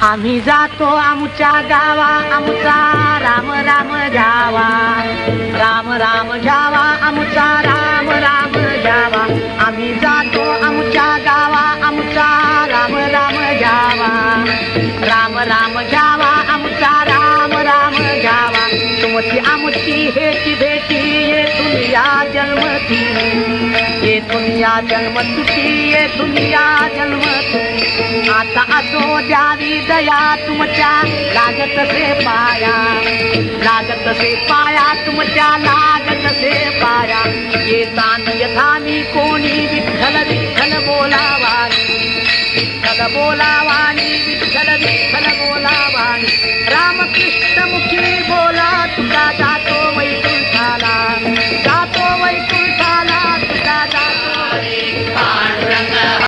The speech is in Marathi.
आम्ही जातो आमच्या गावा आमचा राम राम जावा राम राम जावा आमचा राम राम जावा आम्ही जातो आमच्या गावा आमचा राम राम जावा राम राम जावा आमचा राम राम जावा तुमची आमची हेची भेटी येथून या जन्मती येथून या जन्मतुटी येथून या जन्मतुटी आता असो द्यावी दया तुमच्या लागत से पाया तुमच्या लागत से पाया येतान यथामी कोणी विठ्ठल विठ्ठल बोलावानी विठ्ठल बोलावानी विठ्ठल विठ्ठल बोलावानी रामकृष्ण मुखी बोला तुका जातो वैकुंठाला जातो वैकुंठाला